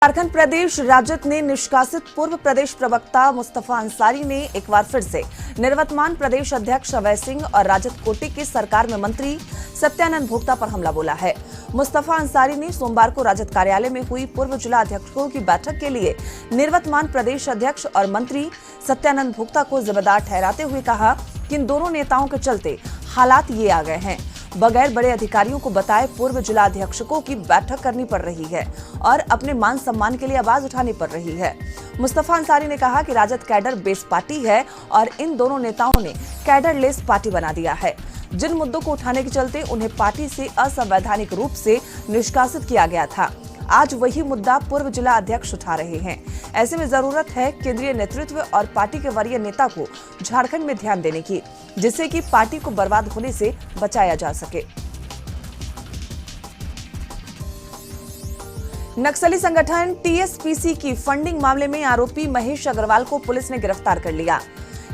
झारखंड प्रदेश राजद ने निष्कासित पूर्व प्रदेश प्रवक्ता मुस्तफा अंसारी ने एक बार फिर से निवर्तमान प्रदेश अध्यक्ष अभय सिंह और राजद कोटे की सरकार में मंत्री सत्यानंद भोक्ता पर हमला बोला है। मुस्तफा अंसारी ने सोमवार को राजद कार्यालय में हुई पूर्व जिला अध्यक्षों की बैठक के लिए निवर्तमान प्रदेश अध्यक्ष और मंत्री सत्यानंद भोक्ता को जिम्मेदार ठहराते हुए कहा कि इन दोनों नेताओं के चलते हालात ये आ गए हैं। बगैर बड़े अधिकारियों को बताए पूर्व जिला अध्यक्षकों की बैठक करनी पड़ रही है और अपने मान सम्मान के लिए आवाज उठानी पड़ रही है। मुस्तफा अंसारी ने कहा कि राजद कैडर बेस पार्टी है और इन दोनों नेताओं ने कैडरलेस पार्टी बना दिया है। जिन मुद्दों को उठाने के चलते उन्हें पार्टी से असंवैधानिक रूप से निष्कासित किया गया था, आज वही मुद्दा पूर्व जिला अध्यक्ष उठा रहे हैं। ऐसे में जरूरत है केंद्रीय नेतृत्व और पार्टी के वरीय नेता को झारखंड में ध्यान देने की, जिससे कि पार्टी को बर्बाद होने से बचाया जा सके। नक्सली संगठन टीएसपीसी की फंडिंग मामले में आरोपी महेश अग्रवाल को पुलिस ने गिरफ्तार कर लिया।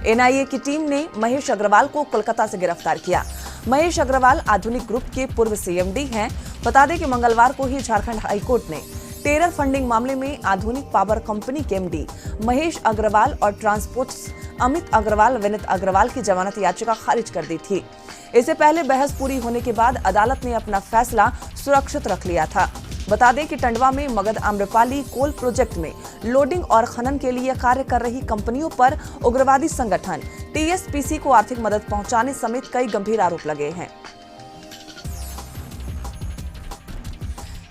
एनआईए की टीम ने महेश अग्रवाल को कोलकाता से गिरफ्तार किया। महेश अग्रवाल आधुनिक ग्रुप के पूर्व सीएमडी हैं। बता दें कि मंगलवार को ही झारखंड हाईकोर्ट ने टेरर फंडिंग मामले में आधुनिक पावर कंपनी के एमडी महेश अग्रवाल और ट्रांसपोर्ट अमित अग्रवाल विनीत अग्रवाल की जमानत याचिका खारिज कर दी थी। इससे पहले बहस पूरी होने के बाद अदालत ने अपना फैसला सुरक्षित रख लिया था। बता दें कि टंडवा में मगध आम्रपाली कोल प्रोजेक्ट में लोडिंग और खनन के लिए कार्य कर रही कंपनियों पर उग्रवादी संगठन टीएसपीसी को आर्थिक मदद पहुंचाने समेत कई गंभीर आरोप लगे हैं।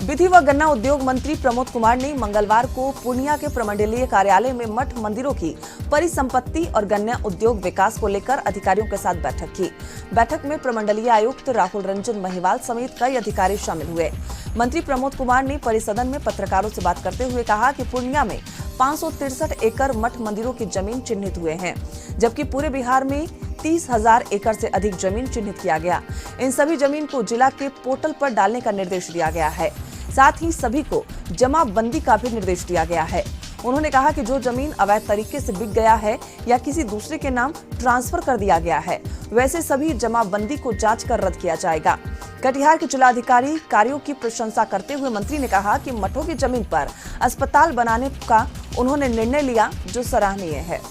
विधि व गन्ना उद्योग मंत्री प्रमोद कुमार ने मंगलवार को पूर्णिया के प्रमंडलीय कार्यालय में मठ मंदिरों की परिसंपत्ति और गन्ना उद्योग विकास को लेकर अधिकारियों के साथ बैठक की। बैठक में प्रमंडलीय आयुक्त राहुल रंजन महिवाल समेत कई अधिकारी शामिल हुए। मंत्री प्रमोद कुमार ने परिसदन में पत्रकारों से बात करते हुए कहा कि पूर्णिया में 563 एकड़ मठ मंदिरों की जमीन चिन्हित हुए हैं, जबकि पूरे बिहार में 30,000 एकड़ से अधिक जमीन चिन्हित किया गया। इन सभी जमीन को जिला के पोर्टल पर डालने का निर्देश दिया गया है। साथ ही सभी को जमाबंदी का भी निर्देश दिया गया है। उन्होंने कहा कि जो जमीन अवैध तरीके से बिक गया है या किसी दूसरे के नाम ट्रांसफर कर दिया गया है, वैसे सभी जमाबंदी को जांच कर रद्द किया जाएगा। कटिहार के जिलाधिकारी कार्यों की प्रशंसा करते हुए मंत्री ने कहा कि मठों की जमीन पर अस्पताल बनाने का उन्होंने निर्णय लिया, जो सराहनीय है।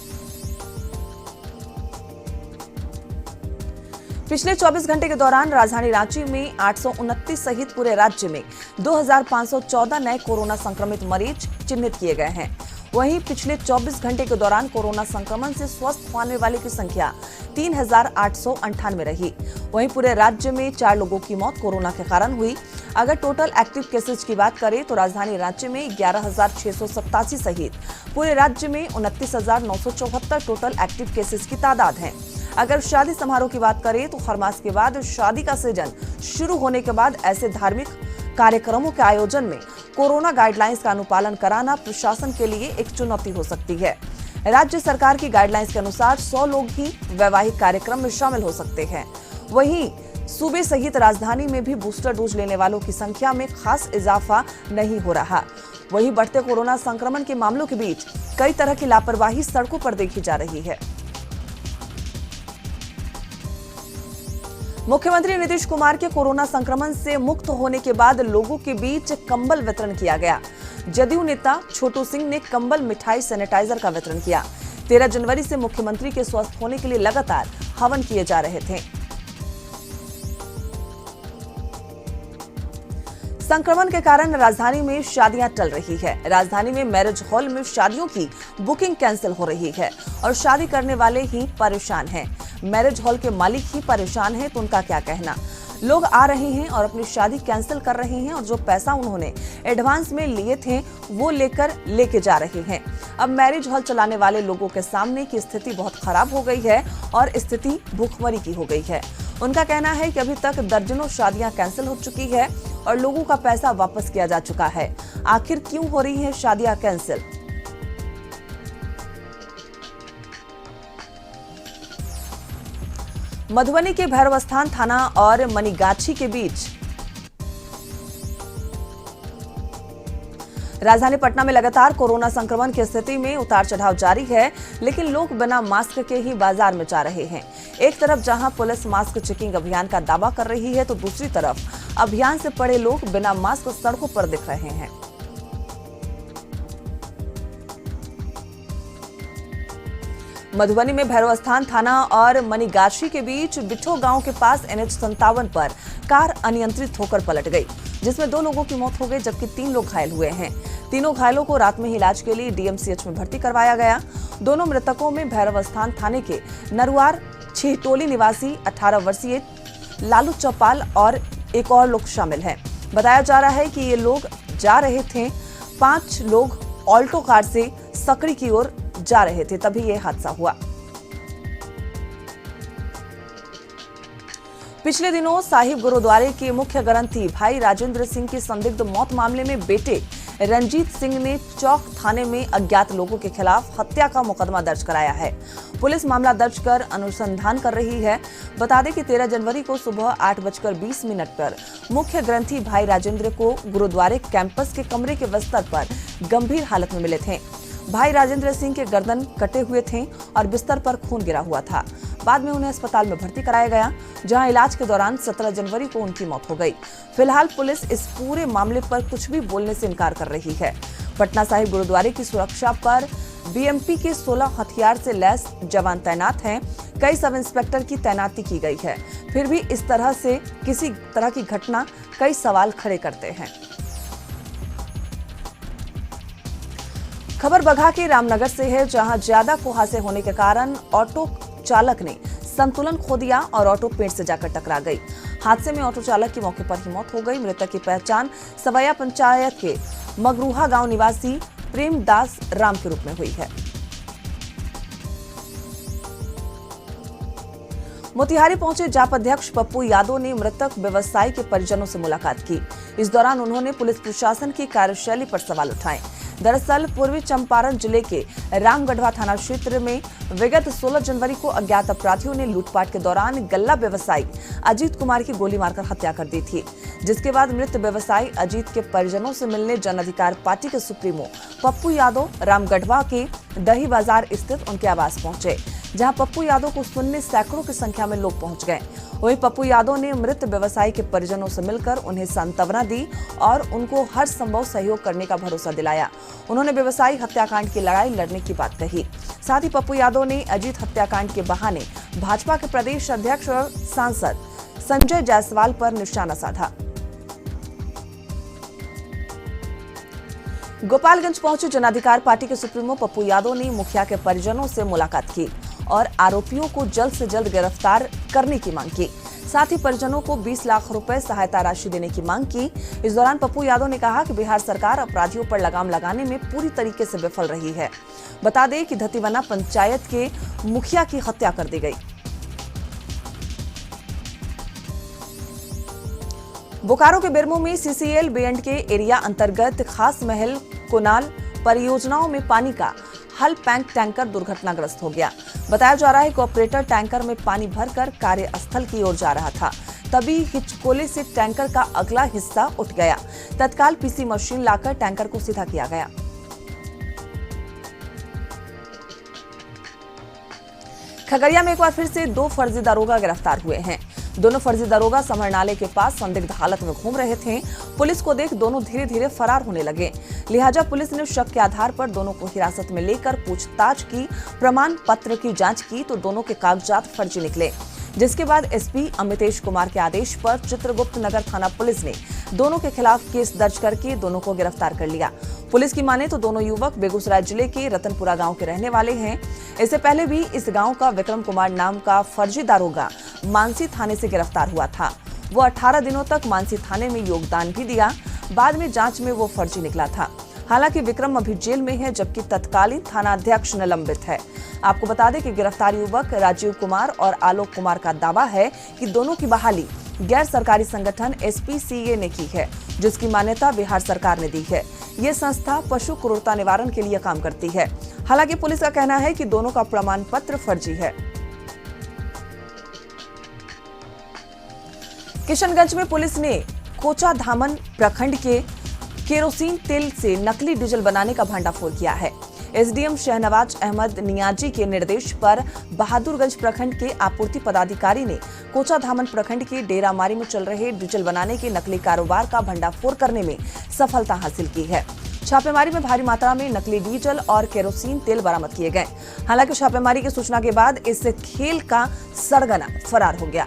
पिछले 24 घंटे के दौरान राजधानी रांची में 829 सहित पूरे राज्य में 2514 नए कोरोना संक्रमित मरीज चिन्हित किए गए हैं। वहीं पिछले 24 घंटे के दौरान कोरोना संक्रमण से स्वस्थ होने वाले की संख्या 3898 रही। वहीं पूरे राज्य में 4 लोगों की मौत कोरोना के कारण हुई। अगर टोटल एक्टिव केसेज की बात करें तो राजधानी रांची में 11,687 सहित पूरे राज्य में 29,974 टोटल एक्टिव केसेज की तादाद है। अगर शादी समारोह की बात करें तो खरमास के बाद शादी का सीजन शुरू होने के बाद ऐसे धार्मिक कार्यक्रमों के आयोजन में कोरोना गाइडलाइंस का अनुपालन कराना प्रशासन के लिए एक चुनौती हो सकती है। राज्य सरकार की गाइडलाइंस के अनुसार 100 लोग ही वैवाहिक कार्यक्रम में शामिल हो सकते हैं। वहीं सूबे सहित राजधानी में भी बूस्टर डोज लेने वालों की संख्या में खास इजाफा नहीं हो रहा। वहीं बढ़ते कोरोना संक्रमण के मामलों के बीच कई तरह की लापरवाही सड़कों पर देखी जा रही है। मुख्यमंत्री नीतीश कुमार के कोरोना संक्रमण से मुक्त होने के बाद लोगों के बीच कंबल वितरण किया गया। जदयू नेता छोटू सिंह ने कंबल, मिठाई, सैनिटाइजर का वितरण किया। 13 जनवरी से मुख्यमंत्री के स्वस्थ होने के लिए लगातार हवन किए जा रहे थे। संक्रमण के कारण राजधानी में शादियां टल रही है। राजधानी में मैरिज हॉल में शादियों की बुकिंग कैंसिल हो रही है और शादी करने वाले ही परेशान हैं। मैरिज हॉल के मालिक ही परेशान हैं, तो उनका क्या कहना। लोग आ रहे हैं और अपनी शादी कैंसिल कर रहे हैं और जो पैसा उन्होंने एडवांस में लिए थे वो लेके जा रहे हैं। अब मैरिज हॉल चलाने वाले लोगों के सामने की स्थिति बहुत खराब हो गई है और स्थिति भूखमरी की हो गई है। उनका कहना है कि अभी तक दर्जनों शादियां कैंसिल हो चुकी है और लोगों का पैसा वापस किया जा चुका है। आखिर क्यों हो रही है शादियां कैंसिल? मधुबनी के भैरवस्थान थाना और मनीगाछी के बीच राजधानी पटना में लगातार कोरोना संक्रमण की स्थिति में उतार चढ़ाव जारी है, लेकिन लोग बिना मास्क के ही बाजार में जा रहे हैं। एक तरफ जहां पुलिस मास्क चेकिंग अभियान का दावा कर रही है, तो दूसरी तरफ अभियान से पड़े लोग बिना मास्क सड़कों पर दिख रहे हैं। मधुबनी में भैरवस्थान थाना और मनीगाछी के बीच बिठो गांव के पास NH-57 पर कार अनियंत्रित होकर पलट गई, जिसमें 2 लोगों की मौत हो गई जबकि 3 लोग घायल हुए हैं। तीनों घायलों को रात में ही इलाज के लिए DMCH में भर्ती करवाया गया। दोनों मृतकों में भैरवस्थान थाने के नरुआर छिटोली निवासी 18 वर्षीय लालू चौपाल और एक और लोग शामिल हैं। बताया जा रहा है कि ये लोग जा रहे थे। 5 लोग ऑल्टो कार से सकड़ी की ओर जा रहे थे, तभी यह हादसा हुआ। पिछले दिनों साहिब गुरुद्वारे के मुख्य ग्रंथी भाई राजेंद्र सिंह की संदिग्ध मौत मामले में बेटे रंजीत सिंह ने चौक थाने में अज्ञात लोगों के खिलाफ हत्या का मुकदमा दर्ज कराया है। पुलिस मामला दर्ज कर अनुसंधान कर रही है। बता दें कि 13 जनवरी को सुबह 8:20 पर मुख्य ग्रंथी भाई राजेंद्र को गुरुद्वारे कैंपस के कमरे के बिस्तर पर गंभीर हालत में मिले थे। भाई राजेंद्र सिंह के गर्दन कटे हुए थे और बिस्तर पर खून गिरा हुआ था। बाद में उन्हें अस्पताल में भर्ती कराया गया, जहां इलाज के दौरान 17 जनवरी को उनकी मौत हो गई। फिलहाल पुलिस इस पूरे मामले पर कुछ भी बोलने से इनकार कर रही है। पटना साहिब गुरुद्वारे की सुरक्षा पर BMP के 16 हथियार से लैस जवान तैनात हैं। कई सब इंस्पेक्टर की तैनाती की गई है। फिर भी इस तरह से किसी तरह की घटना कई सवाल खड़े करते हैं। खबर बगहा के रामनगर से है, जहां ज्यादा कुहासे होने के कारण ऑटो चालक ने संतुलन खो दिया और ऑटो पेड़ से जाकर टकरा गई। हादसे में ऑटो चालक की मौके पर ही मौत हो गई। मृतक की पहचान सवैया पंचायत के मगरूहा गांव निवासी प्रेमदास राम के रूप में हुई है। मोतिहारी पहुंचे जाप अध्यक्ष पप्पू यादव ने मृतक व्यवसायी के परिजनों से मुलाकात की। इस दौरान उन्होंने पुलिस प्रशासन की कार्यशैली पर सवाल उठाए। दरअसल पूर्वी चंपारण जिले के रामगढ़वा थाना क्षेत्र में विगत 16 जनवरी को अज्ञात अपराधियों ने लूटपाट के दौरान गल्ला व्यवसायी अजीत कुमार की गोली मारकर हत्या कर दी थी, जिसके बाद मृत व्यवसायी अजीत के परिजनों से मिलने जन अधिकार पार्टी के सुप्रीमो पप्पू यादव रामगढ़वा के दही बाजार स्थित उनके आवास पहुंचे, जहां पप्पू यादव को सुनने सैकड़ों की संख्या में लोग पहुंच गए। वहीं पप्पू यादव ने मृत व्यवसायी के परिजनों से मिलकर उन्हें सांत्वना दी और उनको हर संभव सहयोग करने का भरोसा दिलाया। उन्होंने व्यवसायी हत्याकांड की लड़ाई लड़ने की बात कही। साथ ही पप्पू यादव ने अजीत हत्याकांड के बहाने भाजपा के प्रदेश अध्यक्ष और सांसद संजय जायसवाल पर निशाना साधा। गोपालगंज पहुंचे जन अधिकार पार्टी के सुप्रीमो पप्पू यादव ने मुखिया के परिजनों से मुलाकात की और आरोपियों को जल्द से जल्द गिरफ्तार करने की मांग की। साथ ही परिजनों को 20 लाख रुपए सहायता राशि देने की मांग की। इस दौरान पप्पू यादव ने कहा कि बिहार सरकार अपराधियों पर लगाम लगाने में पूरी तरीके से विफल रही है। बता दें कि धतीवना पंचायत के मुखिया की हत्या कर दी गई। बोकारो के बेरमो में CCL बैंड के एरिया अंतर्गत खास महल कोनाल परियोजनाओं में पानी का हल पैंक टैंकर दुर्घटनाग्रस्त हो गया। बताया जा रहा है कि ऑपरेटर टैंकर में पानी भरकर कार्यस्थल की ओर जा रहा था, तभी हिचकोले से टैंकर का अगला हिस्सा उठ गया। तत्काल PC मशीन लाकर टैंकर को सीधा किया गया। खगड़िया में एक बार फिर से 2 फर्जी दारोगा गिरफ्तार हुए हैं। दोनों फर्जी दारोगा समरनाले के पास संदिग्ध हालत में घूम रहे थे। पुलिस को देख दोनों धीरे धीरे फरार होने लगे, लिहाजा पुलिस ने शक के आधार पर दोनों को हिरासत में लेकर पूछताछ की। प्रमाण पत्र की जांच की तो दोनों के कागजात फर्जी निकले, जिसके बाद SP अमितेश कुमार के आदेश पर चित्रगुप्त नगर थाना पुलिस ने दोनों के खिलाफ केस दर्ज करके दोनों को गिरफ्तार कर लिया। पुलिस की माने तो दोनों युवक बेगूसराय जिले के रतनपुरा गांव के रहने वाले हैं। इससे पहले भी इस गांव का विक्रम कुमार नाम का फर्जी दारोगा मानसी थाने से गिरफ्तार हुआ था। वो 18 दिनों तक मानसी थाने में योगदान भी दिया। बाद में जांच में वो फर्जी निकला था। हालांकि विक्रम अभी जेल में है, जबकि तत्कालीन थानाध्यक्ष निलंबित है। आपको बता दें कि गिरफ्तार युवक राजीव कुमार और आलोक कुमार का दावा है कि दोनों की बहाली गैर सरकारी संगठन SPCA ने की है, जिसकी मान्यता बिहार सरकार ने दी है। ये संस्था पशु क्रूरता निवारण के लिए काम करती है। हालांकि पुलिस का कहना है कि दोनों का प्रमाण पत्र फर्जी है। किशनगंज में पुलिस ने कोचाधामन प्रखंड के केरोसिन तेल से नकली डीजल बनाने का भंडाफोड़ किया है। SDM शहनवाज अहमद नियाजी के निर्देश पर बहादुरगंज प्रखंड के आपूर्ति पदाधिकारी ने कोचाधामन प्रखंड के डेरामारी में चल रहे डीजल बनाने के नकली कारोबार का भंडाफोड़ करने में सफलता हासिल की है। छापेमारी में भारी मात्रा में नकली डीजल और केरोसिन तेल बरामद किए गए। हालांकि छापेमारी की सूचना के बाद इस खेल का सरगना फरार हो गया।